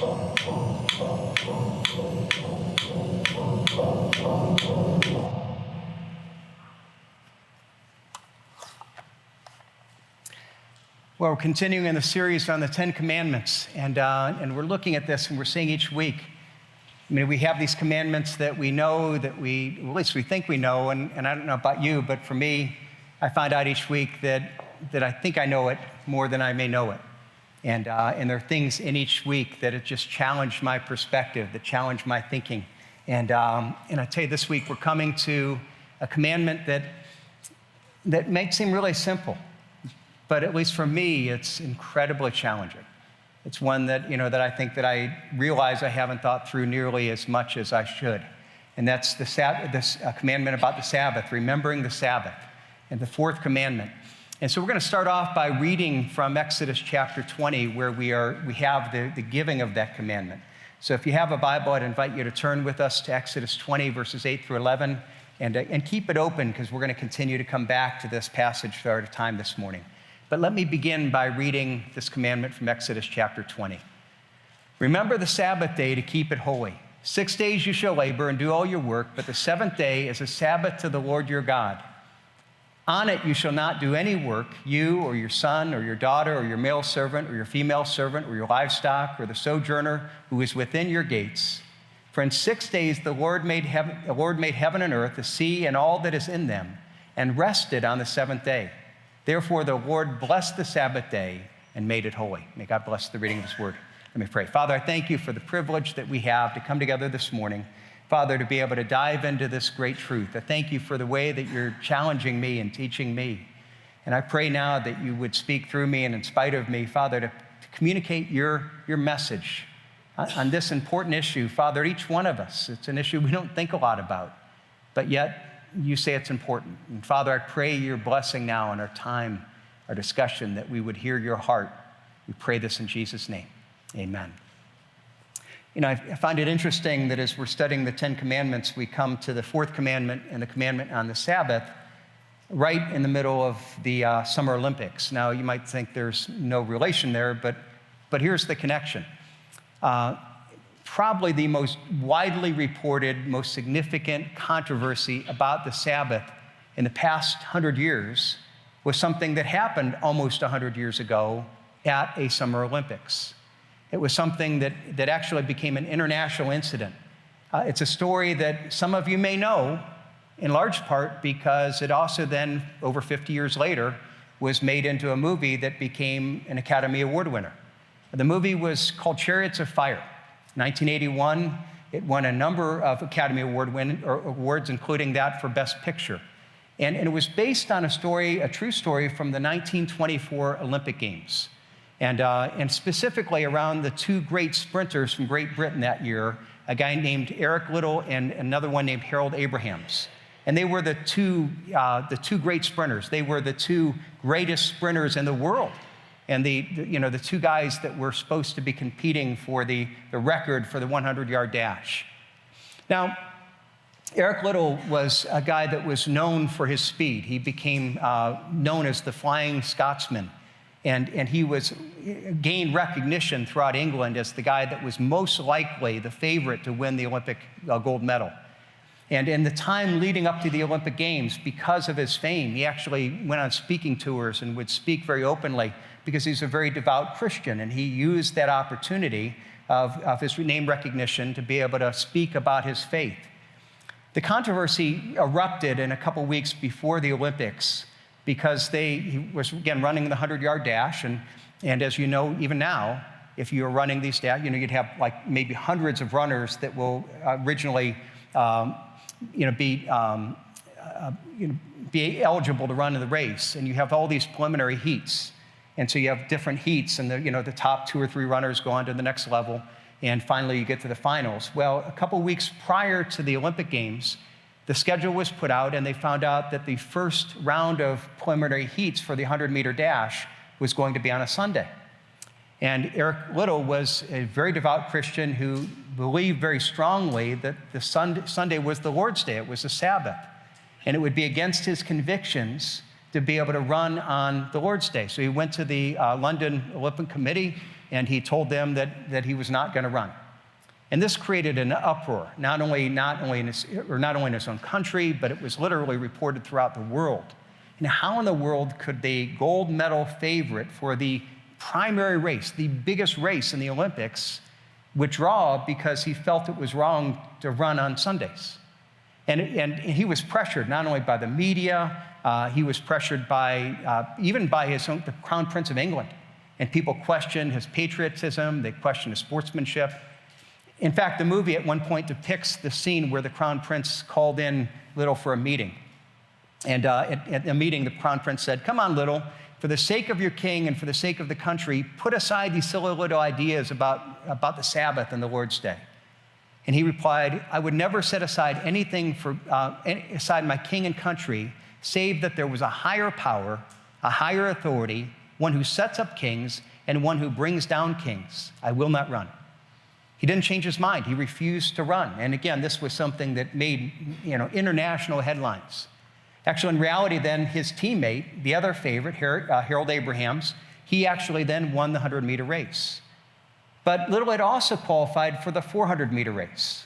Well, we're continuing in the series on the Ten Commandments, and we're looking at this, and we're seeing each week. I mean, we have these commandments that we know, that at least we think we know, and I don't know about you, but for me, I find out each week that I think I know it more than I may know it. And there are things in each week that have just challenged my perspective, that challenge my thinking. And I tell you, this week we're coming to a commandment that may seem really simple. But at least for me, it's incredibly challenging. It's one that, that I think that I realize I haven't thought through nearly as much as I should. And that's this commandment about the Sabbath, remembering the Sabbath, and the fourth commandment. And so we're going to start off by reading from Exodus chapter 20, where we have the giving of that commandment. So if you have a Bible, I'd invite you to turn with us to Exodus 20, verses 8 through 11, and keep it open, because we're going to continue to come back to this passage for our time this morning. But let me begin by reading this commandment from Exodus chapter 20. Remember the Sabbath day to keep it holy. 6 days you shall labor and do all your work, but the seventh day is a Sabbath to the Lord your God. On it you shall not do any work, you or your son or your daughter or your male servant or your female servant or your livestock or the sojourner who is within your gates. For in 6 days the Lord made heaven and earth, the sea and all that is in them, and rested on the seventh day. Therefore, the Lord blessed the Sabbath day and made it holy. May God bless the reading of his word. Let me pray. Father, I thank you for the privilege that we have to come together this morning. Father, to be able to dive into this great truth. I thank you for the way that you're challenging me and teaching me. And I pray now that you would speak through me and in spite of me, Father, to communicate your message on this important issue. Father, each one of us, it's an issue we don't think a lot about, but yet you say it's important. And Father, I pray your blessing now in our time, our discussion, that we would hear your heart. We pray this in Jesus' name. Amen. I find it interesting that as we're studying the Ten Commandments, we come to the fourth commandment and the commandment on the Sabbath right in the middle of the Summer Olympics. Now, you might think there's no relation there, but here's the connection. Probably the most widely reported, most significant controversy about the Sabbath in the past 100 years was something that happened almost 100 years ago at a Summer Olympics. It was something that actually became an international incident. It's a story that some of you may know, in large part because it also then, over 50 years later, was made into a movie that became an Academy Award winner. The movie was called Chariots of Fire. 1981, it won a number of Academy Awards, including that for Best Picture. And it was based on a true story from the 1924 Olympic Games. And specifically around the two great sprinters from Great Britain that year, a guy named Eric Liddell and another one named Harold Abrahams. And they were the two great sprinters. They were the two greatest sprinters in the world. And the two guys that were supposed to be competing for the record for the 100-yard dash. Now, Eric Liddell was a guy that was known for his speed. He became known as the Flying Scotsman. And he gained recognition throughout England as the guy that was most likely the favorite to win the Olympic gold medal. And in the time leading up to the Olympic Games, because of his fame, he actually went on speaking tours and would speak very openly because he's a very devout Christian, and he used that opportunity of his name recognition to be able to speak about his faith. The controversy erupted in a couple weeks before the Olympics because he was, again, running the 100-yard dash, and as you know, even now, if you're running these dash, you'd have like maybe hundreds of runners that will originally be eligible to run in the race, and you have all these preliminary heats. And so you have different heats, and the top 2 or 3 runners go on to the next level, and finally you get to the finals. Well, a couple weeks prior to the Olympic Games, the schedule was put out, and they found out that the first round of preliminary heats for the 100-meter dash was going to be on a Sunday. And Eric Liddell was a very devout Christian who believed very strongly that the Sunday was the Lord's Day, it was the Sabbath, and it would be against his convictions to be able to run on the Lord's Day. So he went to the London Olympic Committee and he told them that he was not going to run. And this created an uproar, not only in his own country, but it was literally reported throughout the world. And how in the world could the gold medal favorite for the primary race, the biggest race in the Olympics, withdraw because he felt it was wrong to run on Sundays? And he was pressured not only by the media, he was pressured by even by the Crown Prince of England. And people questioned his patriotism, they questioned his sportsmanship. In fact, the movie at one point depicts the scene where the Crown Prince called in Little for a meeting. And at the meeting, the Crown Prince said, "Come on, Little, for the sake of your king and for the sake of the country, put aside these silly little ideas about the Sabbath and the Lord's Day." And he replied, "I would never set aside anything aside my king and country, save that there was a higher power, a higher authority, one who sets up kings and one who brings down kings. I will not run." He didn't change his mind. He refused to run. And again, this was something that made international headlines. Actually, in reality, then his teammate, the other favorite, Harold Abrahams, he actually then won the 100-meter race. But Little had also qualified for the 400-meter race.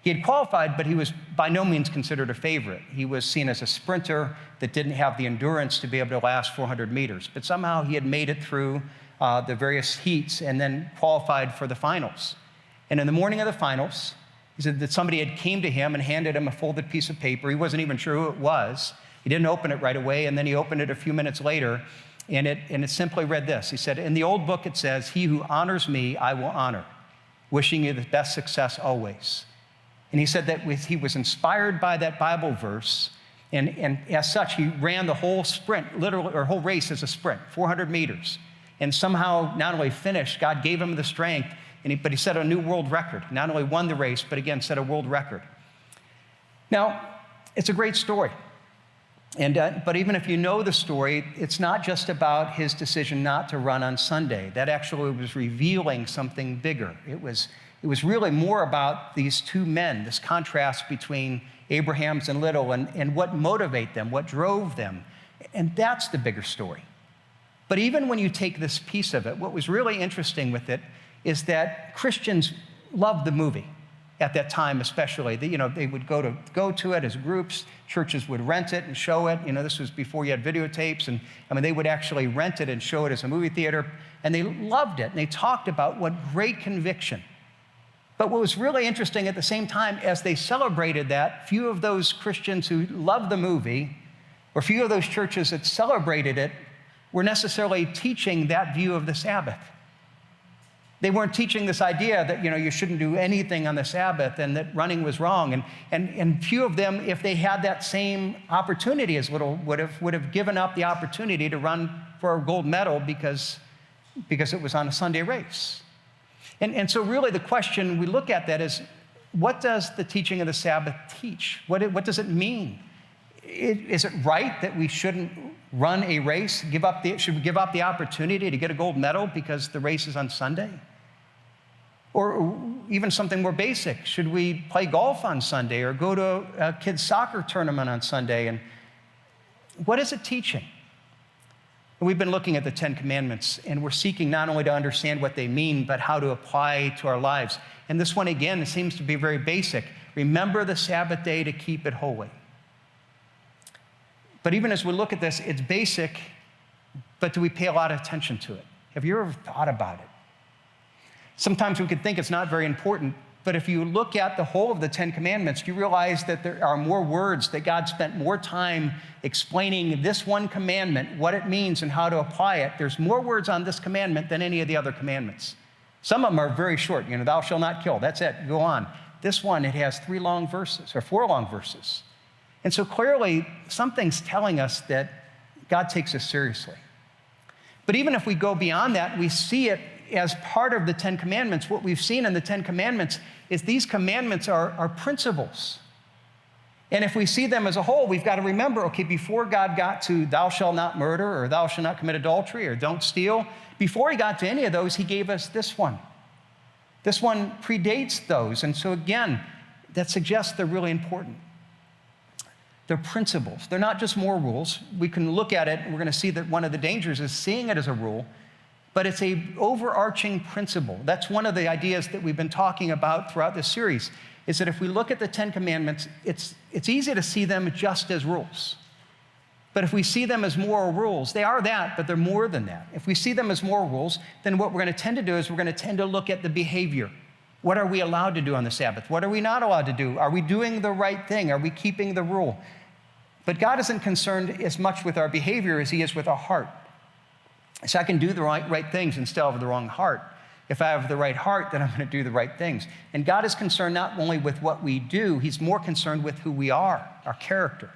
He had qualified, but he was by no means considered a favorite. He was seen as a sprinter that didn't have the endurance to be able to last 400 meters. But somehow he had made it through the various heats and then qualified for the finals. And in the morning of the finals, he said that somebody had came to him and handed him a folded piece of paper. He wasn't even sure who it was. He didn't open it right away, and then he opened it a few minutes later, and it simply read this. He said, "In the old book it says, 'He who honors me, I will honor. Wishing you the best success always.'" And he said that he was inspired by that Bible verse, and as such, he ran the whole sprint, literally, or whole race as a sprint, 400 meters. And somehow not only finished, God gave him the strength, but he set a new world record. Not only won the race, but again, set a world record. Now, it's a great story. But even if you know the story, it's not just about his decision not to run on Sunday. That actually was revealing something bigger. It was really more about these two men, this contrast between Abrahams and Little, and what motivated them, what drove them. And that's the bigger story. But even when you take this piece of it, what was really interesting with it is that Christians loved the movie at that time, especially. They would go to it as groups. Churches would rent it and show it. This was before you had videotapes, and they would actually rent it and show it as a movie theater. And they loved it, and they talked about what great conviction. But what was really interesting at the same time, as they celebrated that, few of those Christians who loved the movie, or few of those churches that celebrated it, were necessarily teaching that view of the Sabbath. They weren't teaching this idea that you shouldn't do anything on the Sabbath and that running was wrong. And few of them, if they had that same opportunity as Little, would have given up the opportunity to run for a gold medal because it was on a Sunday race. And so really the question we look at that is, what does the teaching of the Sabbath teach? What does it mean? Is it right that we shouldn't run a race, should we give up the opportunity to get a gold medal because the race is on Sunday? Or even something more basic, should we play golf on Sunday or go to a kid's soccer tournament on Sunday? And what is it teaching? We've been looking at the Ten Commandments, and we're seeking not only to understand what they mean, but how to apply to our lives. And this one, again, seems to be very basic. Remember the Sabbath day to keep it holy. But even as we look at this, it's basic, but do we pay a lot of attention to it? Have you ever thought about it? Sometimes we could think it's not very important, but if you look at the whole of the Ten Commandments, you realize that there are more words, that God spent more time explaining this one commandment, what it means and how to apply it. There's more words on this commandment than any of the other commandments. Some of them are very short. Thou shalt not kill. That's it. Go on. This one, it has 4 long verses. And so clearly, something's telling us that God takes us seriously. But even if we go beyond that, we see it as part of the Ten Commandments. What we've seen in the Ten Commandments is these commandments are principles. And if we see them as a whole, we've got to remember, okay, before God got to thou shalt not murder, or thou shalt not commit adultery, or don't steal, before he got to any of those, he gave us this one. This one predates those. And so again, that suggests they're really important. They're principles. They're not just more rules. We can look at it, and we're going to see that one of the dangers is seeing it as a rule. but it's a overarching principle. That's one of the ideas that we've been talking about throughout this series, is that if we look at the Ten Commandments, it's easy to see them just as rules. But if we see them as moral rules, they are that, but they're more than that. If we see them as moral rules, then what we're going to tend to do is we're going to tend to look at the behavior. What are we allowed to do on the Sabbath? What are we not allowed to do? Are we doing the right thing? Are we keeping the rule? But God isn't concerned as much with our behavior as he is with our heart. So I can do the right things and still have the wrong heart. If I have the right heart, then I'm going to do the right things. And God is concerned not only with what we do, he's more concerned with who we are, our character.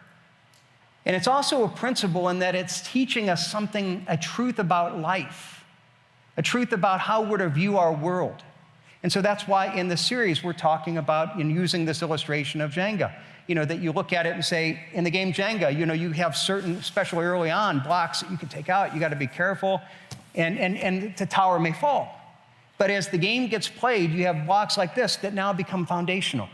And it's also a principle in that it's teaching us something, a truth about life, a truth about how we're to view our world. And so that's why in the series we're talking about and using this illustration of Jenga. That you look at it and say, in the game Jenga, you have certain, especially early on, blocks that you can take out. You got to be careful, and the tower may fall. But as the game gets played, you have blocks like this that now become foundational.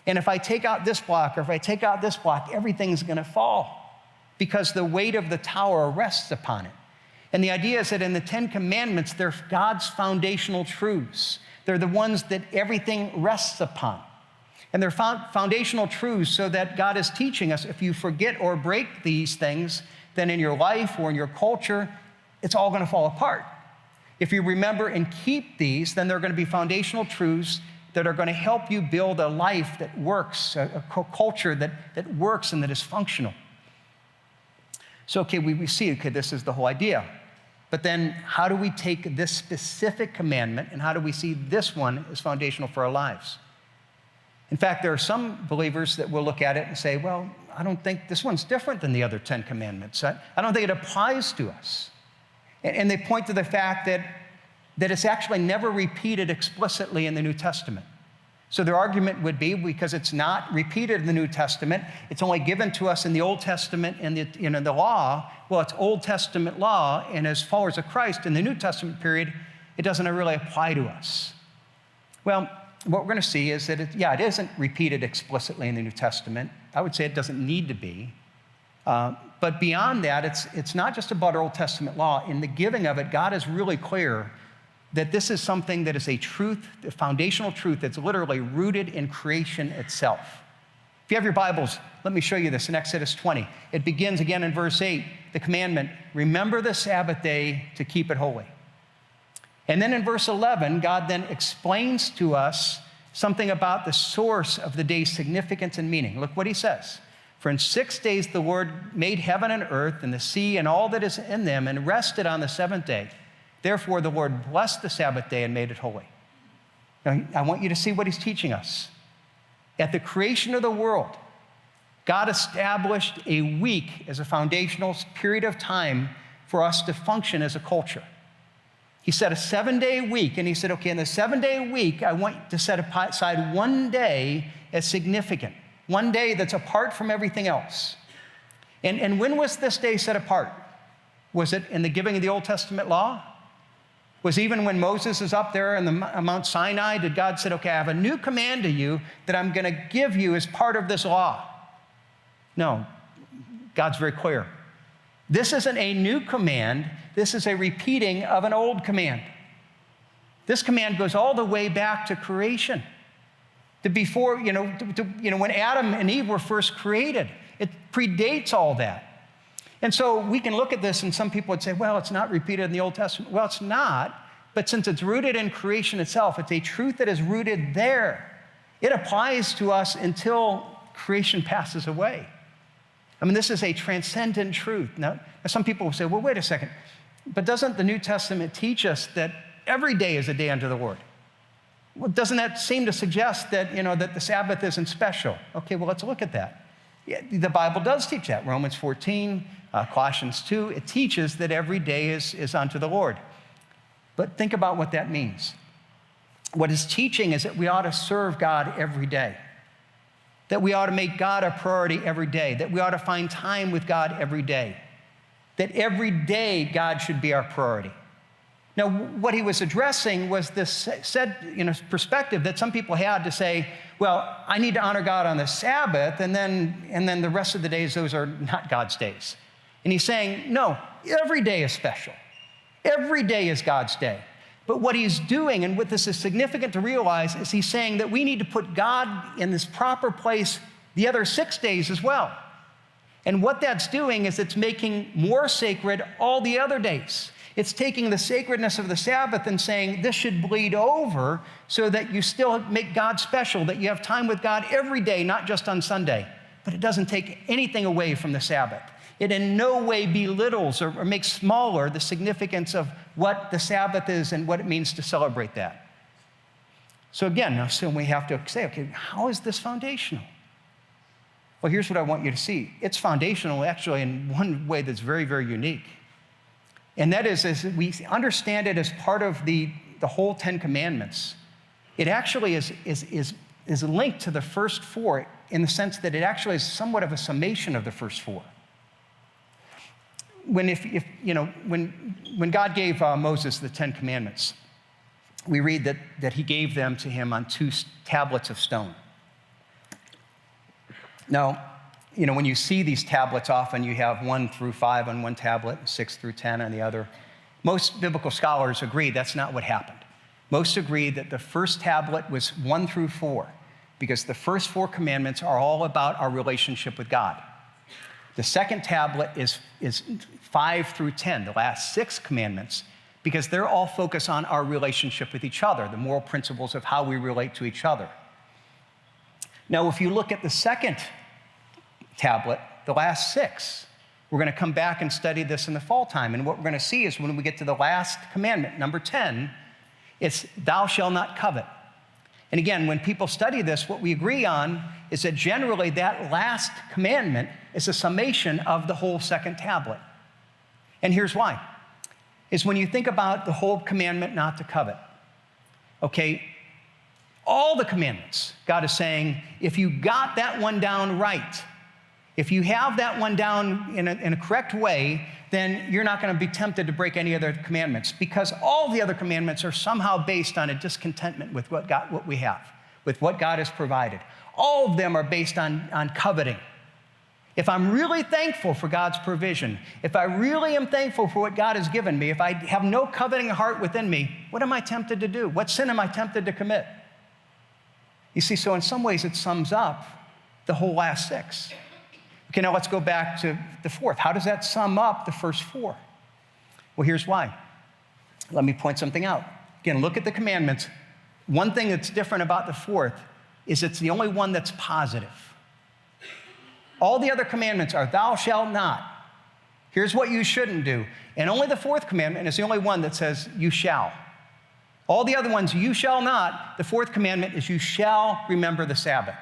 And if I take out this block, or if I take out this block, everything's going to fall because the weight of the tower rests upon it. And the idea is that in the Ten Commandments, they're God's foundational truths. They're the ones that everything rests upon. And they're foundational truths so that God is teaching us, if you forget or break these things, then in your life or in your culture, it's all going to fall apart. If you remember and keep these, then they're going to be foundational truths that are going to help you build a life that works, a culture that works and that is functional. So, we see, this is the whole idea. But then how do we take this specific commandment and how do we see this one as foundational for our lives? In fact, there are some believers that will look at it and say, well, I don't think this one's different than the other 10 commandments. I don't think it applies to us. And they point to the fact that it's actually never repeated explicitly in the New Testament. So their argument would be, because it's not repeated in the New Testament, it's only given to us in the Old Testament and the law. Well, it's Old Testament law, and as followers of Christ in the New Testament period, it doesn't really apply to us. Well, what we're going to see is that it isn't repeated explicitly in the New Testament. I would say it doesn't need to be. But beyond that, it's not just about Old Testament law. In the giving of it, God is really clear that this is something that is a truth, a foundational truth that's literally rooted in creation itself. If you have your Bibles, let me show you this in Exodus 20. It begins again in verse 8, the commandment, remember the Sabbath day to keep it holy. And then in verse 11, God then explains to us something about the source of the day's significance and meaning. Look what he says. For in 6 days the Lord made heaven and earth and the sea and all that is in them and rested on the seventh day. Therefore the Lord blessed the Sabbath day and made it holy. Now, I want you to see what he's teaching us. At the creation of the world, God established a week as a foundational period of time for us to function as a culture. He set a 7-day week, and he said, okay, in the 7-day week, I want to set aside one day as significant, one day that's apart from everything else. And when was this day set apart? Was it in the giving of the Old Testament law? Was even when Moses is up there on the Mount Sinai, did God say, okay, I have a new command to you that I'm going to give you as part of this law? No, God's very clear. This isn't a new command. This is a repeating of an old command. This command goes all the way back to creation, to before, when Adam and Eve were first created. It predates all that. And so we can look at this, and some people would say, well, it's not repeated in the Old Testament. Well, it's not, but since it's rooted in creation itself, it's a truth that is rooted there. It applies to us until creation passes away. I mean, this is a transcendent truth. Now, some people will say, well, wait a second, but doesn't the New Testament teach us that every day is a day unto the Lord? Well, doesn't that seem to suggest that, that the Sabbath isn't special? Okay, well, let's look at that. Yeah, the Bible does teach that. Romans 14, Colossians 2, it teaches that every day is unto the Lord. But think about what that means. What it's teaching is that we ought to serve God every day, that we ought to make God a priority every day, that we ought to find time with God every day, that every day God should be our priority. Now, what he was addressing was this perspective that some people had to say, well, I need to honor God on the Sabbath, and then the rest of the days, those are not God's days. And he's saying, no, every day is special. Every day is God's day. But what he's doing, and what this is significant to realize, is he's saying that we need to put God in this proper place the other 6 days as well. And what that's doing is it's making more sacred all the other days. It's taking the sacredness of the Sabbath and saying this should bleed over so that you still make God special, that you have time with God every day, not just on Sunday. But it doesn't take anything away from the Sabbath. It in no way belittles or makes smaller the significance of what the Sabbath is and what it means to celebrate that. So again, now soon we have to say, okay, how is this foundational? Well, here's what I want you to see. It's foundational actually in one way that's very, very unique. And that is we understand it as part of the whole Ten Commandments. It actually is linked to the first four in the sense that it actually is somewhat of a summation of the first four. When God gave Moses the Ten Commandments, we read that he gave them to him on 2 tablets of stone. Now, when you see these tablets, often you have 1 through 5 on one tablet, 6 through 10 on the other. Most biblical scholars agree that's not what happened. Most agree that the first tablet was 1 through 4, because the first 4 commandments are all about our relationship with God. The second tablet is 5 through 10, the last 6 commandments, because they're all focused on our relationship with each other, the moral principles of how we relate to each other. Now, if you look at the second tablet, the last 6, we're going to come back and study this in the fall time. And what we're going to see is when we get to the last commandment, number 10, it's thou shalt not covet. And again, when people study this, what we agree on is that generally that last commandment is a summation of the whole second tablet. And here's why. Is when you think about the whole commandment not to covet, okay, all the commandments, God is saying, if you got that one down right, if you have that one down in a correct way, then you're not going to be tempted to break any other commandments, because all the other commandments are somehow based on a discontentment with what we have, with what God has provided. All of them are based on coveting. If I'm really thankful for God's provision, if I really am thankful for what God has given me, if I have no coveting heart within me, what am I tempted to do? What sin am I tempted to commit? You see, so in some ways it sums up the whole last 6. Okay, now let's go back to the fourth. How does that sum up the first 4? Well, here's why. Let me point something out. Again, look at the commandments. One thing that's different about the fourth is it's the only one that's positive. All the other commandments are thou shalt not. Here's what you shouldn't do. And only the 4th commandment is the only one that says you shall. All the other ones, you shall not. The 4th commandment is you shall remember the Sabbath.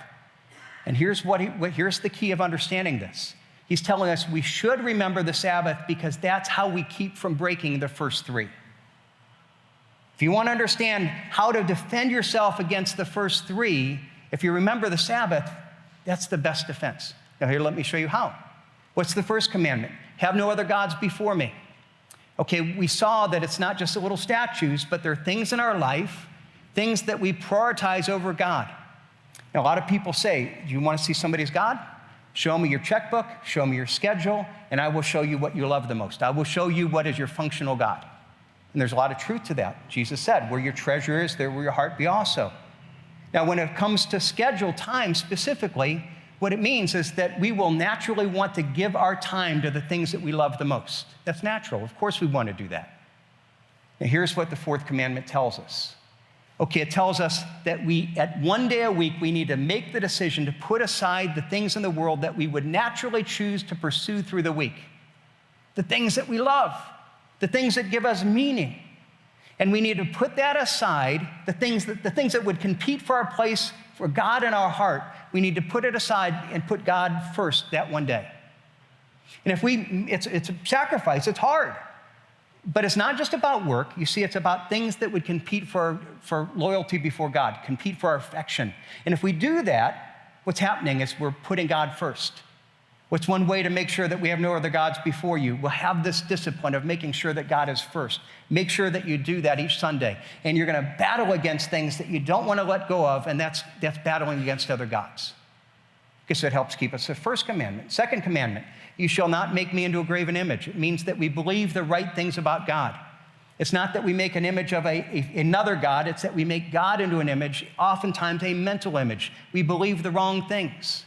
And here's the key of understanding this. He's telling us we should remember the Sabbath because that's how we keep from breaking the first 3. If you want to understand how to defend yourself against the first 3, if you remember the Sabbath, that's the best defense. Now here, let me show you how. What's the first commandment? Have no other gods before me. Okay, we saw that it's not just the little statues, but there are things in our life, things that we prioritize over God. Now, a lot of people say, do you want to see somebody's God? Show me your checkbook, show me your schedule, and I will show you what you love the most. I will show you what is your functional God. And there's a lot of truth to that. Jesus said, where your treasure is, there will your heart be also. Now, when it comes to schedule time specifically, what it means is that we will naturally want to give our time to the things that we love the most. That's natural. Of course we want to do that. Now, here's what the 4th commandment tells us. Okay, it tells us that at 1 day a week, we need to make the decision to put aside the things in the world that we would naturally choose to pursue through the week. The things that we love, the things that give us meaning. And we need to put that aside, the things that would compete for our place for God in our heart. We need to put it aside and put God first that 1 day. And it's a sacrifice, it's hard. But it's not just about work. You see, it's about things that would compete for loyalty before God, compete for our affection. And if we do that, what's happening is we're putting God first. What's one way to make sure that we have no other gods before you? We'll have this discipline of making sure that God is first. Make sure that you do that each Sunday. And you're going to battle against things that you don't want to let go of, and that's battling against other gods. Because it helps keep us the first commandment. 2nd commandment, you shall not make me into a graven image. It means that we believe the right things about God. It's not that we make an image of another God, it's that we make God into an image, oftentimes a mental image. We believe the wrong things.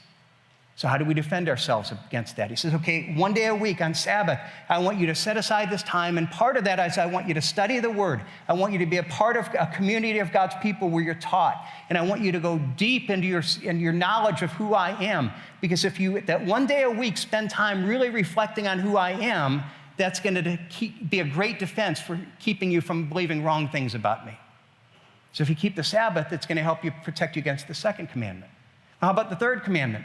So how do we defend ourselves against that? He says, okay, one day a week on Sabbath, I want you to set aside this time, and part of that is I want you to study the Word. I want you to be a part of a community of God's people where you're taught, and I want you to go deep into your knowledge of who I am, because if you, that one day a week, spend time really reflecting on who I am, that's going to be a great defense for keeping you from believing wrong things about me. So if you keep the Sabbath, it's going to help you protect you against the second commandment. How about the third commandment?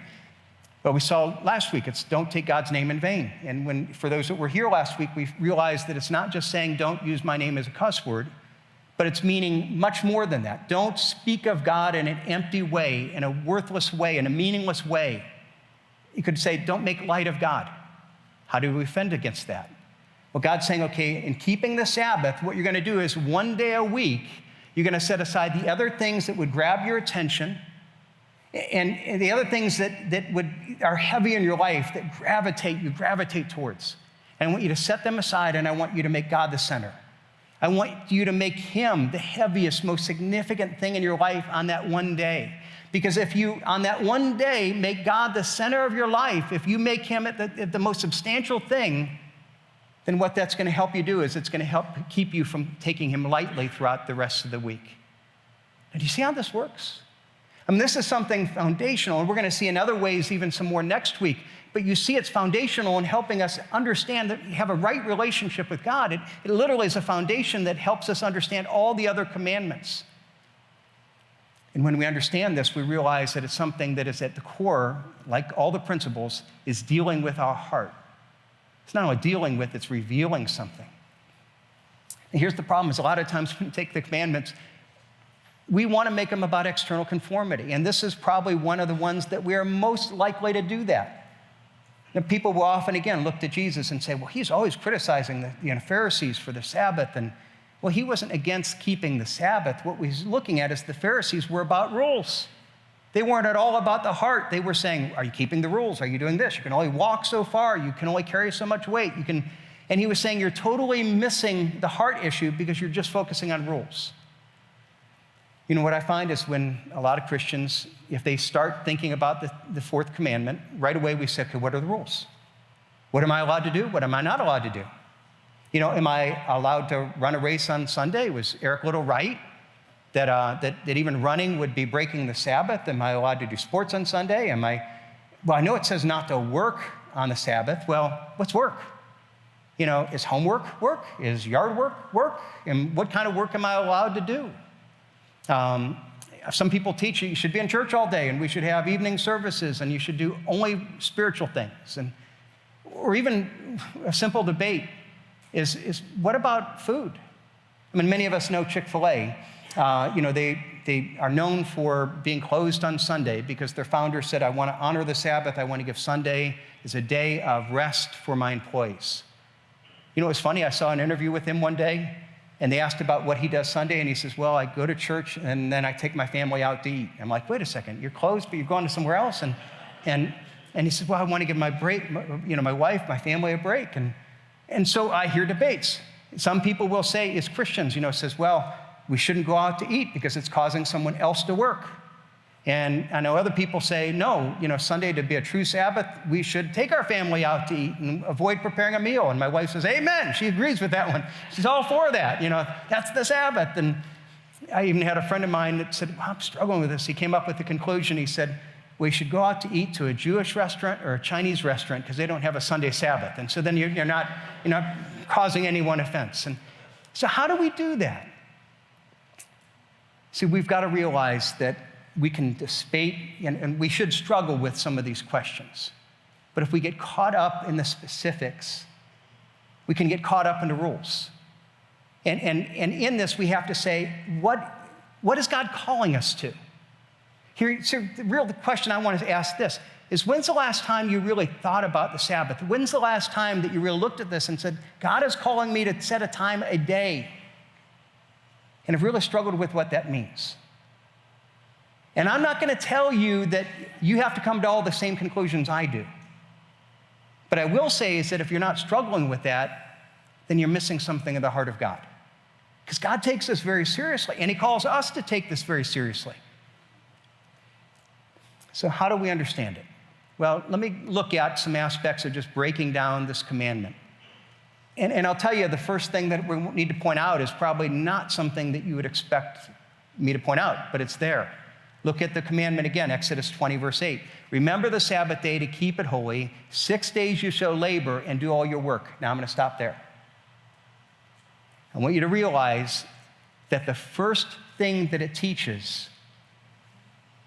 Well, we saw last week, it's don't take God's name in vain. And for those that were here last week, we realized that it's not just saying don't use my name as a cuss word, but it's meaning much more than that. Don't speak of God in an empty way, in a worthless way, in a meaningless way. You could say, don't make light of God. How do we defend against that? Well, God's saying, okay, in keeping the Sabbath, what you're going to do is one day a week, you're going to set aside the other things that would grab your attention and the other things that are heavy in your life that you gravitate towards. And I want you to set them aside, and I want you to make God the center. I want you to make him the heaviest, most significant thing in your life on that one day. Because if you, on that one day, make God the center of your life, if you make him at the most substantial thing, then what that's going to help you do is it's going to help keep you from taking him lightly throughout the rest of the week. And do you see how this works? I mean, this is something foundational, and we're going to see in other ways even some more next week. But you see it's foundational in helping us understand that we have a right relationship with God. It literally is a foundation that helps us understand all the other commandments. And when we understand this, we realize that it's something that is at the core, like all the principles, is dealing with our heart. It's not only dealing with, it's revealing something. And here's the problem, is a lot of times when we take the commandments, we want to make them about external conformity. And this is probably one of the ones that we are most likely to do that. And people will often, again, look to Jesus and say, well, he's always criticizing the Pharisees for the Sabbath. And, well, he wasn't against keeping the Sabbath. What he's looking at is the Pharisees were about rules. They weren't at all about the heart. They were saying, are you keeping the rules? Are you doing this? You can only walk so far. You can only carry so much weight. And he was saying, you're totally missing the heart issue because you're just focusing on rules. You know, what I find is when a lot of Christians, if they start thinking about the fourth commandment, right away we say, okay, what are the rules? What am I allowed to do? What am I not allowed to do? You know, am I allowed to run a race on Sunday? Was Eric Little right that even running would be breaking the Sabbath? Am I allowed to do sports on Sunday? Well, I know it says not to work on the Sabbath. Well, what's work? You know, is homework work? Is yard work work? And what kind of work am I allowed to do? Some people teach you should be in church all day and we should have evening services and you should do only spiritual things. Or even a simple debate is what about food? I mean, many of us know Chick-fil-A. You know, they are known for being closed on Sunday because their founder said, I want to honor the Sabbath. I want to give Sunday as a day of rest for my employees. You know, it was funny. I saw an interview with him one day. And they asked about what he does Sunday, and he says, well, I go to church, and then I take my family out to eat. I'm like, wait a second, you're closed, but you're going to somewhere else? And he says, well, I want to give my wife, my family a break. And so I hear debates. Some people will say, as Christians, says, well, we shouldn't go out to eat because it's causing someone else to work. And I know other people say, no, Sunday to be a true Sabbath, we should take our family out to eat and avoid preparing a meal. And my wife says, amen. She agrees with that one. She's all for that. That's the Sabbath. And I even had a friend of mine that said, well, I'm struggling with this. He came up with the conclusion. He said, we should go out to eat to a Jewish restaurant or a Chinese restaurant because they don't have a Sunday Sabbath. And so then you're not causing anyone offense. And so how do we do that? See, we've got to realize that we can debate, and we should struggle with some of these questions. But if we get caught up in the specifics, we can get caught up in the rules. And in this, we have to say, what is God calling us to? Here, so the question I want to ask this is, when's the last time you really thought about the Sabbath? When's the last time that you really looked at this and said, God is calling me to set a time a day? And I've really struggled with what that means. And I'm not going to tell you that you have to come to all the same conclusions I do. But I will say is that if you're not struggling with that, then you're missing something in the heart of God. Because God takes this very seriously, and he calls us to take this very seriously. So how do we understand it? Well, let me look at some aspects of just breaking down this commandment. And I'll tell you, the first thing that we need to point out is probably not something that you would expect me to point out, but it's there. Look at the commandment again, Exodus 20, verse 8. Remember the Sabbath day to keep it holy. 6 days you shall labor and do all your work. Now I'm going to stop there. I want you to realize that the first thing that it teaches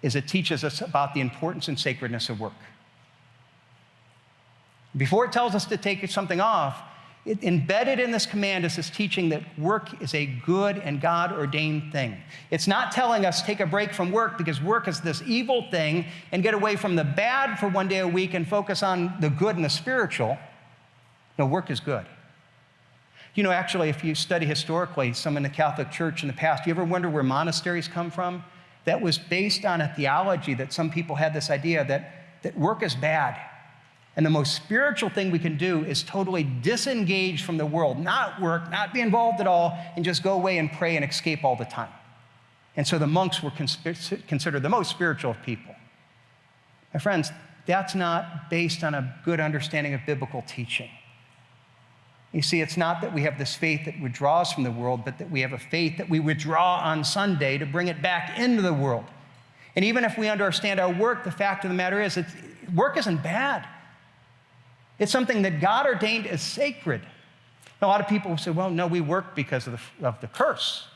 is it teaches us about the importance and sacredness of work. Before it tells us to take something off, embedded in this command is this teaching that work is a good and God-ordained thing. It's not telling us take a break from work because work is this evil thing and get away from the bad for 1 day a week and focus on the good and the spiritual. No, work is good. You know, actually, if you study historically, some in the Catholic Church in the past, you ever wonder where monasteries come from? That was based on a theology that some people had this idea that work is bad. And the most spiritual thing we can do is totally disengage from the world, not work, not be involved at all, and just go away and pray and escape all the time. And so the monks were considered the most spiritual of people. My friends, that's not based on a good understanding of biblical teaching. You see, it's not that we have this faith that withdraws from the world, but that we have a faith that we withdraw on Sunday to bring it back into the world. And even if we understand our work, the fact of the matter is work isn't bad. It's something that God ordained as sacred. A lot of people say, well, no, we work because of the curse.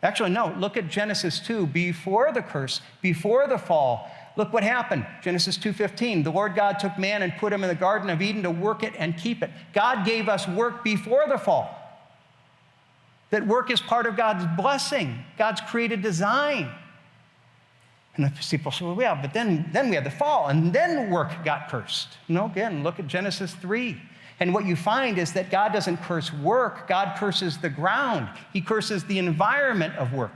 Actually, no, look at Genesis 2. Before the curse, before the fall, look what happened. Genesis 2:15, the Lord God took man and put him in the Garden of Eden to work it and keep it. God gave us work before the fall. That work is part of God's blessing, God's created design. And the people say, well, yeah, but then we had the fall, and then work got cursed. No, again, look at Genesis 3. And what you find is that God doesn't curse work, God curses the ground. He curses the environment of work.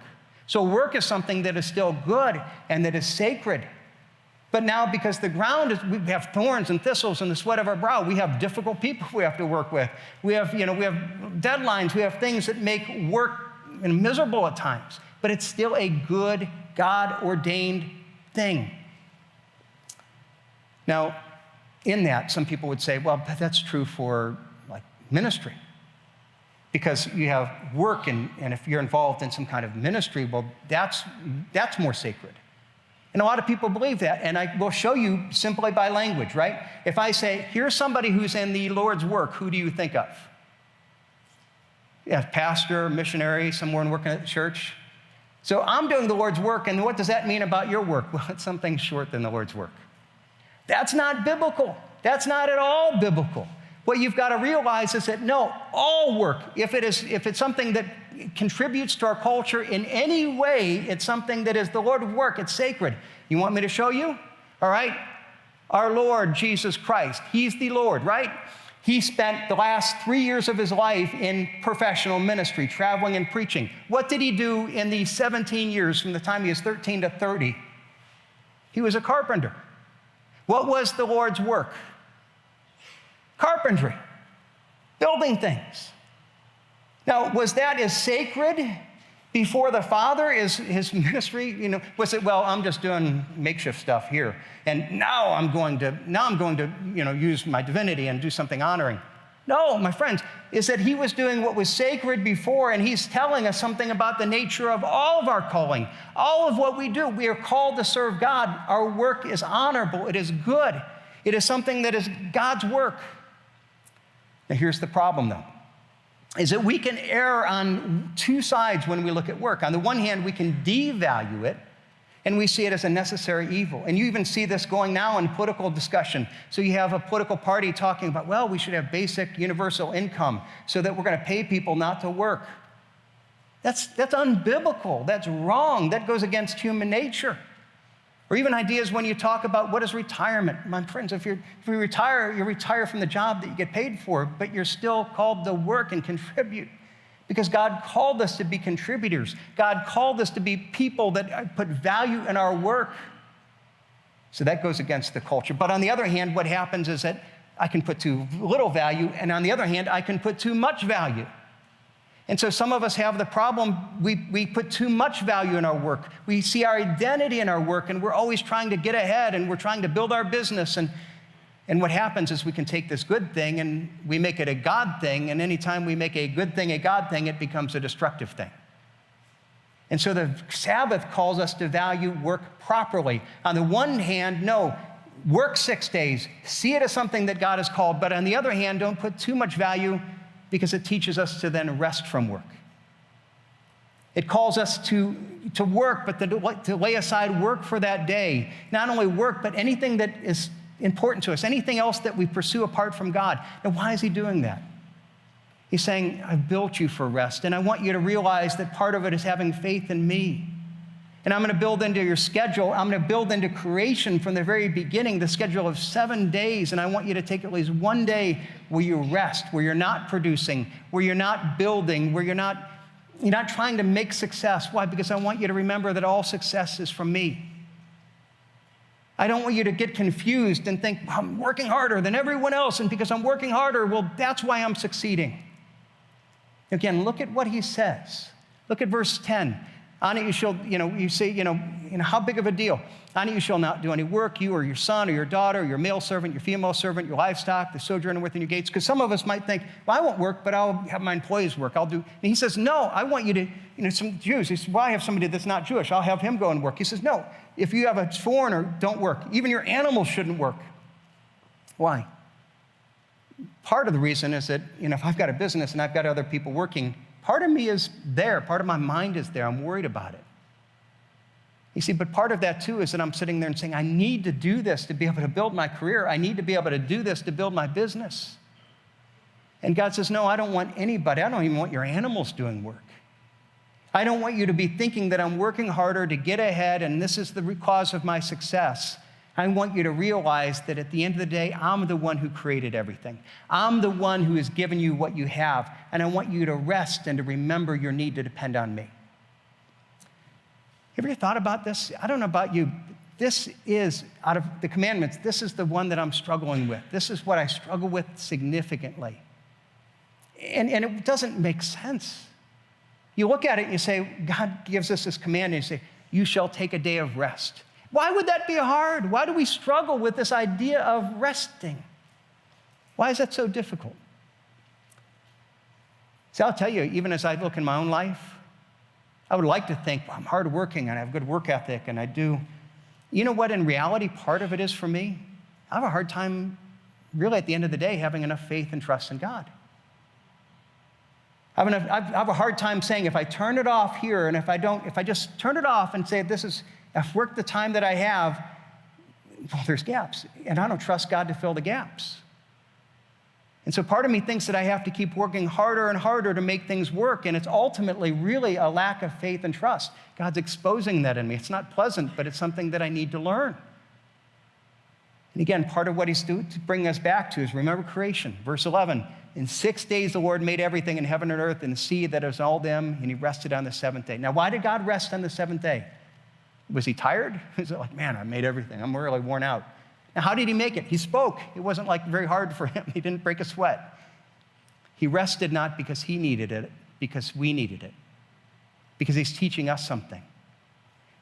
So work is something that is still good and that is sacred. But now because the ground is, we have thorns and thistles in the sweat of our brow. We have difficult people we have to work with. We have deadlines. We have things that make work miserable at times. But it's still a good, God-ordained thing. Now, in that, some people would say, well, that's true for like ministry. Because you have work, and if you're involved in some kind of ministry, well, that's more sacred. And a lot of people believe that, and I will show you simply by language, right? If I say, here's somebody who's in the Lord's work, who do you think of? Yeah, pastor, missionary, someone working at the church. So I'm doing the Lord's work, and what does that mean about your work? Well, it's something short than the Lord's work. That's not biblical. That's not at all biblical. What you've got to realize is that no, all work, if it's something that contributes to our culture in any way, it's something that is the Lord's work, it's sacred. You want me to show you? All right. Our Lord Jesus Christ, he's the Lord, right? He spent the last 3 years of his life in professional ministry, traveling and preaching. What did he do in the 17 years from the time he was 13 to 30? He was a carpenter. What was the Lord's work? Carpentry, building things. Now, was that as sacred before the Father as his ministry? Was it, well, I'm just doing makeshift stuff here, and now I'm going to use my divinity and do something honoring. No, my friends, is that he was doing what was sacred before, and he's telling us something about the nature of all of our calling, all of what we do. We are called to serve God. Our work is honorable. It is good. It is something that is God's work. Now, here's the problem, though, is that we can err on two sides when we look at work. On the one hand, we can devalue it, and we see it as a necessary evil. And you even see this going now in political discussion. So you have a political party talking about, well, we should have basic universal income so that we're going to pay people not to work. That's unbiblical. That's wrong. That goes against human nature. Or even ideas when you talk about what is retirement. My friends, if you retire, you retire from the job that you get paid for, but you're still called to work and contribute. Because God called us to be contributors. God called us to be people that put value in our work. So that goes against the culture. But on the other hand, what happens is that I can put too little value, and on the other hand, I can put too much value. And so some of us have the problem, we put too much value in our work. We see our identity in our work, and we're always trying to get ahead, and we're trying to build our business. And what happens is we can take this good thing and we make it a God thing, and anytime we make a good thing a God thing, it becomes a destructive thing. And so the Sabbath calls us to value work properly. On the one hand, no, work 6 days, see it as something that God has called, but on the other hand, don't put too much value because it teaches us to then rest from work. It calls us to work, but to lay aside work for that day. Not only work, but anything that is important to us, anything else that we pursue apart from God. Now, why is he doing that? He's saying, I've built you for rest, and I want you to realize that part of it is having faith in me. And I'm going to build into your schedule, I'm going to build into creation from the very beginning the schedule of 7 days, and I want you to take at least one day where you rest, where you're not producing, where you're not building, where you're not trying to make success. Why? Because I want you to remember that all success is from me. I don't want you to get confused and think, I'm working harder than everyone else, and because I'm working harder, well, that's why I'm succeeding. Again, look at what he says. Look at verse 10. On it you shall, you say, how big of a deal? On it you shall not do any work, you or your son or your daughter, or your male servant, your female servant, your livestock, the sojourner within your gates. Because some of us might think, well, I won't work, but I'll have my employees work. And he says, no, I want you to, some Jews. He says, well, I have somebody that's not Jewish. I'll have him go and work. He says, no, if you have a foreigner, don't work. Even your animals shouldn't work. Why? Part of the reason is that, if I've got a business and I've got other people working, part of me is there. Part of my mind is there. I'm worried about it. You see, but part of that too is that I'm sitting there and saying, I need to do this to be able to build my career. I need to be able to do this to build my business. And God says, no, I don't want anybody. I don't even want your animals doing work. I don't want you to be thinking that I'm working harder to get ahead and this is the cause of my success. I want you to realize that at the end of the day, I'm the one who created everything. I'm the one who has given you what you have, and I want you to rest and to remember your need to depend on me. Have you ever thought about this? I don't know about you. This is, out of the commandments, this is the one that I'm struggling with. This is what I struggle with significantly. And it doesn't make sense. You look at it and you say, God gives us this command, and you say, you shall take a day of rest. Why would that be hard? Why do we struggle with this idea of resting? Why is that so difficult? See, I'll tell you, even as I look in my own life, I would like to think, well, I'm hardworking and I have good work ethic and I do. You know what, in reality, part of it is for me? I have a hard time, really at the end of the day, having enough faith and trust in God. I have a hard time saying if I turn it off here and if I just turn it off and say I've worked the time that I have, well, there's gaps. And I don't trust God to fill the gaps. And so part of me thinks that I have to keep working harder and harder to make things work. And it's ultimately really a lack of faith and trust. God's exposing that in me. It's not pleasant, but it's something that I need to learn. And again, part of what he's to bring us back to is remember creation. Verse 11, in 6 days the Lord made everything in heaven and earth and the sea that is all them, and he rested on the seventh day. Now, why did God rest on the seventh day? Was he tired? Is it like, man, I made everything. I'm really worn out. Now, how did he make it? He spoke. It wasn't like very hard for him. He didn't break a sweat. He rested not because he needed it, because we needed it. Because he's teaching us something.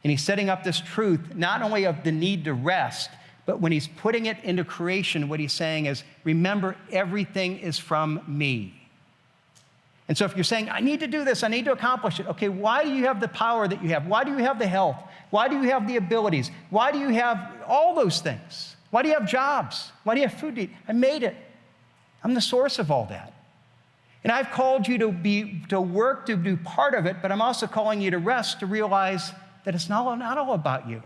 And he's setting up this truth, not only of the need to rest, but when he's putting it into creation, what he's saying is, remember, everything is from me. And so if you're saying, I need to do this, I need to accomplish it, okay, why do you have the power that you have? Why do you have the health? Why do you have the abilities? Why do you have all those things? Why do you have jobs? Why do you have food to eat? I made it. I'm the source of all that. And I've called you to work, to do part of it, but I'm also calling you to rest, to realize that it's not all about you.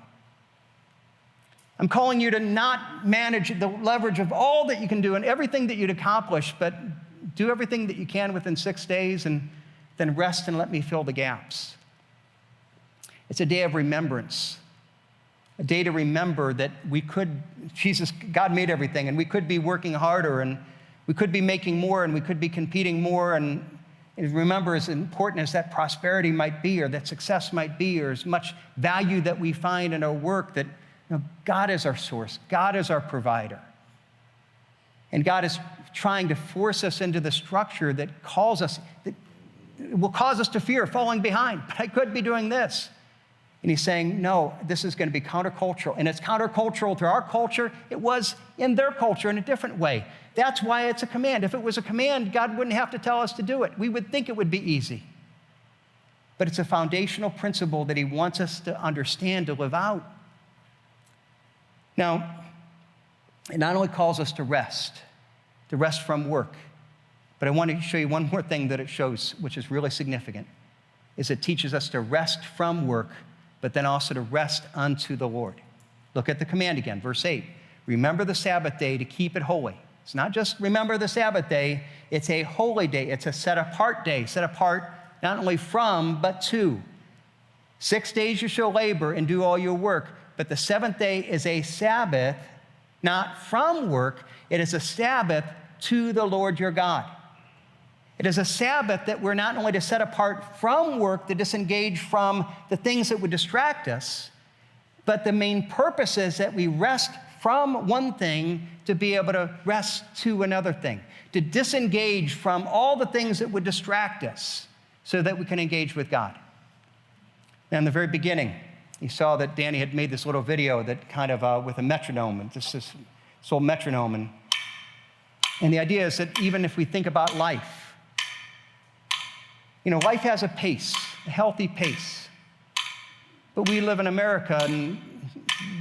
I'm calling you to not manage the leverage of all that you can do and everything that you'd accomplish, but do everything that you can within 6 days and then rest and let me fill the gaps. It's a day of remembrance, a day to remember that God made everything, and we could be working harder, and we could be making more, and we could be competing more, and remember, as important as that prosperity might be, or that success might be, or as much value that we find in our work, that God is our source. God is our provider. And God is trying to force us into the structure that calls us, that will cause us to fear falling behind, but I could be doing this. And he's saying, no, this is going to be countercultural. And it's countercultural to our culture. It was in their culture in a different way. That's why it's a command. If it was a command, God wouldn't have to tell us to do it. We would think it would be easy. But it's a foundational principle that he wants us to understand, to live out. Now, it not only calls us to rest from work, but I want to show you one more thing that it shows, which is really significant, is it teaches us to rest from work, but then also to rest unto the Lord. Look at the command again, verse 8. Remember the Sabbath day to keep it holy. It's not just remember the Sabbath day, it's a holy day. It's a set-apart day, set apart not only from, but to. 6 days you shall labor and do all your work, but the seventh day is a Sabbath, not from work. It is a Sabbath to the Lord your God. It is a Sabbath that we're not only to set apart from work, to disengage from the things that would distract us, but the main purpose is that we rest from one thing to be able to rest to another thing, to disengage from all the things that would distract us so that we can engage with God. Now, in the very beginning, you saw that Danny had made this little video that kind of with a metronome, and this old metronome. And the idea is that even if we think about life, life has a pace, a healthy pace. But we live in America, and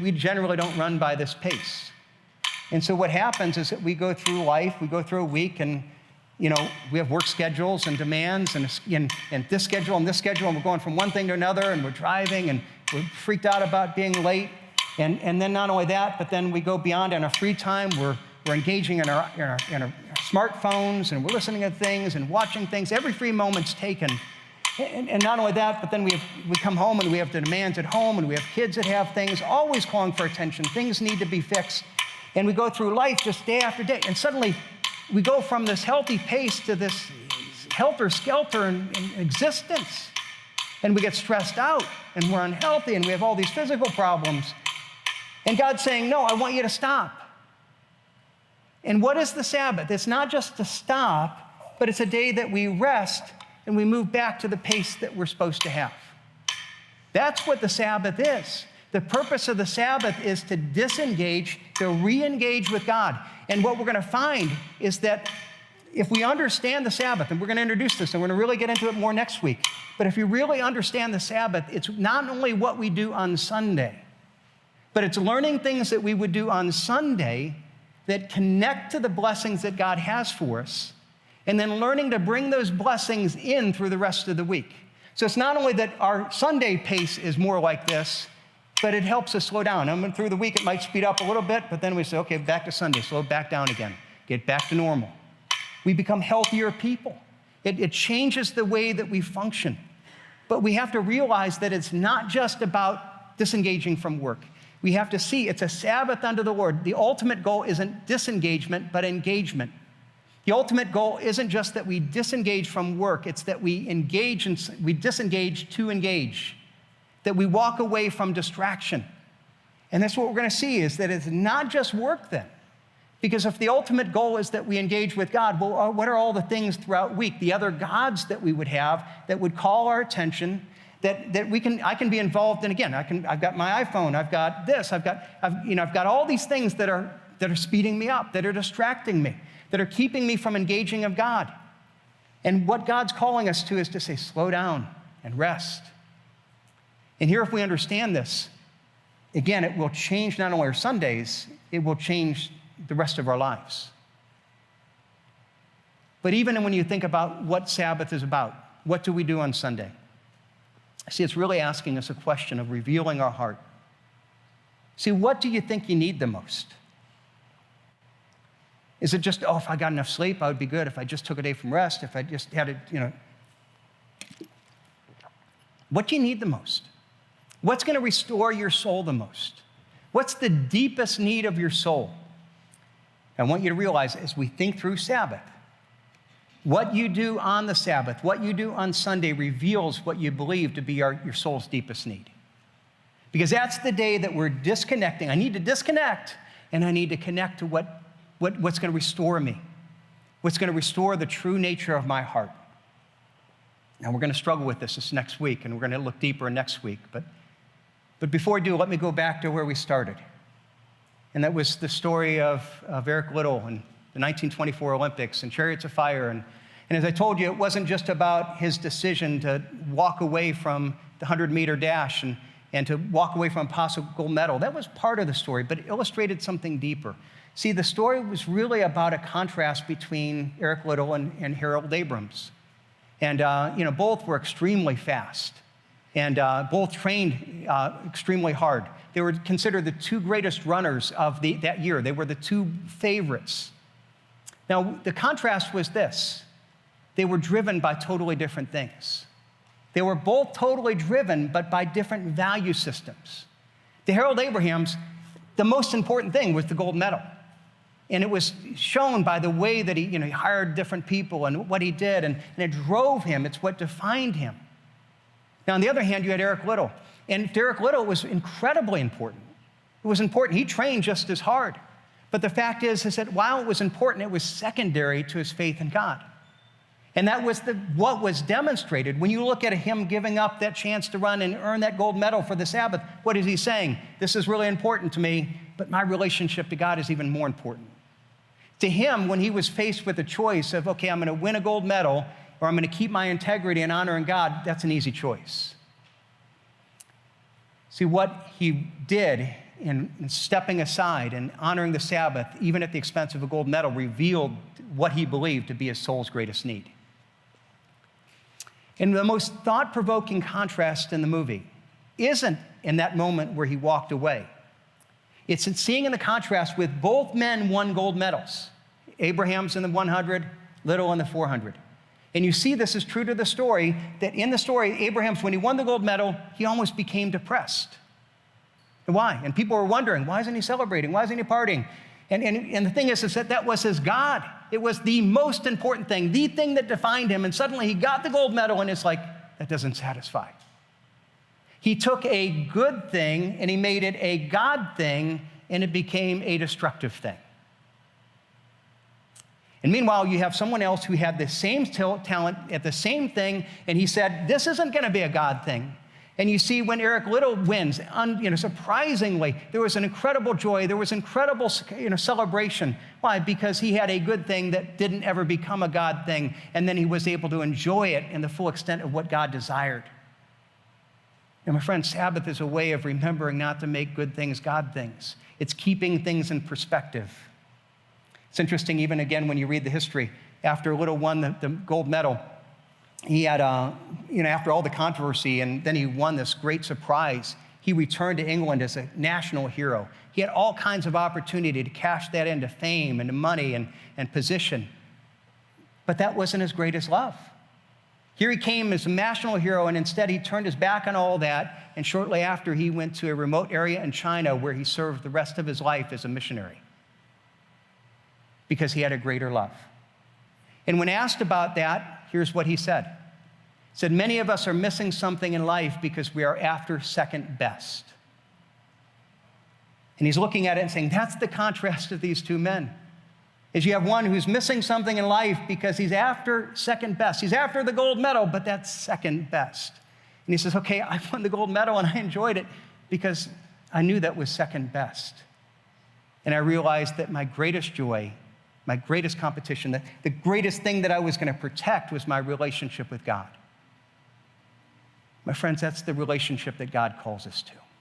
we generally don't run by this pace. And so what happens is that we go through life, we go through a week, and we have work schedules and demands and this schedule and this schedule, and we're going from one thing to another, and we're driving, and we're freaked out about being late. And then not only that, but then we go beyond in our free time. We're engaging in our smartphones, and we're listening to things and watching things. Every free moment's taken. And not only that, but then we come home and we have the demands at home, and we have kids that have things always calling for attention. Things need to be fixed. And we go through life just day after day. And suddenly we go from this healthy pace to this helter-skelter in existence. And we get stressed out, and we're unhealthy, and we have all these physical problems. And God's saying, no, I want you to stop. And what is the Sabbath? It's not just to stop, but it's a day that we rest and we move back to the pace that we're supposed to have. That's what the Sabbath is. The purpose of the Sabbath is to disengage, to re-engage with God. And what we're going to find is that if we understand the Sabbath, and we're going to introduce this, and we're going to really get into it more next week, but if you really understand the Sabbath, it's not only what we do on Sunday, but it's learning things that we would do on Sunday that connect to the blessings that God has for us, and then learning to bring those blessings in through the rest of the week. So it's not only that our Sunday pace is more like this, but it helps us slow down. I mean, through the week, it might speed up a little bit, but then we say, okay, back to Sunday, slow back down again, get back to normal. We become healthier people. It changes the way that we function. But we have to realize that it's not just about disengaging from work. We have to see it's a Sabbath unto the Lord. The ultimate goal isn't disengagement, but engagement. The ultimate goal isn't just that we disengage from work, it's that we engage and we disengage to engage, that we walk away from distraction. And that's what we're going to see, is that it's not just work then. Because if the ultimate goal is that we engage with God, well, what are all the things throughout the week, the other gods that we would have that would call our attention, that I can be involved in? Again, I've got my iPhone, I've got this, I've got all these things that are speeding me up, that are distracting me, that are keeping me from engaging of God. And what God's calling us to is to say, slow down and rest. And here, if we understand this, again, it will change not only our Sundays, it will change the rest of our lives. But even when you think about what Sabbath is about, what do we do on Sunday? See, it's really asking us a question of revealing our heart. See, what do you think you need the most? Is it just, if I got enough sleep, I would be good. If I just took a day from rest, if I just had it, What do you need the most? What's going to restore your soul the most? What's the deepest need of your soul? I want you to realize, as we think through Sabbath, what you do on the Sabbath, what you do on Sunday reveals what you believe to be your soul's deepest need. Because that's the day that we're disconnecting. I need to disconnect, and I need to connect to what's going to restore me, what's going to restore the true nature of my heart. Now, we're going to struggle with this next week, and we're going to look deeper next week. But before I do, let me go back to where we started. And that was the story of Eric Liddell and the 1924 Olympics and Chariots of Fire. And as I told you, it wasn't just about his decision to walk away from the 100-meter dash and to walk away from a possible gold medal. That was part of the story, but it illustrated something deeper. See, the story was really about a contrast between Eric Liddell and Harold Abrams. And, both were extremely fast. And both trained extremely hard. They were considered the two greatest runners of that year. They were the two favorites. Now, the contrast was this. They were driven by totally different things. They were both totally driven, but by different value systems. To Harold Abrams, the most important thing was the gold medal. And it was shown by the way that he hired different people and what he did, and it drove him. It's what defined him. Now, on the other hand, you had Eric Liddell. And to Eric Liddell, it was incredibly important. It was important. He trained just as hard. But the fact is that while it was important, it was secondary to his faith in God. And that was what was demonstrated. When you look at him giving up that chance to run and earn that gold medal for the Sabbath, what is he saying? This is really important to me, but my relationship to God is even more important. To him, when he was faced with a choice of, okay, I'm going to win a gold medal, or I'm going to keep my integrity and honor in God, that's an easy choice. See, what he did in stepping aside and honoring the Sabbath, even at the expense of a gold medal, revealed what he believed to be his soul's greatest need. And the most thought-provoking contrast in the movie isn't in that moment where he walked away. It's in seeing in the contrast with both men won gold medals. Abrams in the 100, Liddell in the 400. And you see this is true to the story, that in the story, Abrams, when he won the gold medal, he almost became depressed. And why? And people were wondering, why isn't he celebrating? Why isn't he partying? And the thing is that was his God. It was the most important thing, the thing that defined him. And suddenly he got the gold medal, and it's like, that doesn't satisfy. He took a good thing, and he made it a God thing, and it became a destructive thing. And meanwhile, you have someone else who had the same talent at the same thing, and he said, this isn't going to be a God thing. And you see when Eric Liddell wins, surprisingly, there was an incredible joy. There was incredible celebration. Why? Because he had a good thing that didn't ever become a God thing, and then he was able to enjoy it in the full extent of what God desired. And my friend, Sabbath is a way of remembering not to make good things God things. It's keeping things in perspective. It's interesting, even again, when you read the history, after Liddell won the gold medal, he had, after all the controversy, and then he won this great surprise, he returned to England as a national hero. He had all kinds of opportunity to cash that into fame and money and position. But that wasn't his greatest love. Here he came as a national hero, and instead he turned his back on all that, and shortly after he went to a remote area in China where he served the rest of his life as a missionary because he had a greater love. And when asked about that, here's what he said. He said, many of us are missing something in life because we are after second best. And he's looking at it and saying, that's the contrast of these two men. Is you have one who's missing something in life because he's after second best. He's after the gold medal, but that's second best. And he says, okay, I won the gold medal and I enjoyed it because I knew that was second best. And I realized that my greatest joy, my greatest competition, that the greatest thing that I was going to protect was my relationship with God. My friends, that's the relationship that God calls us to.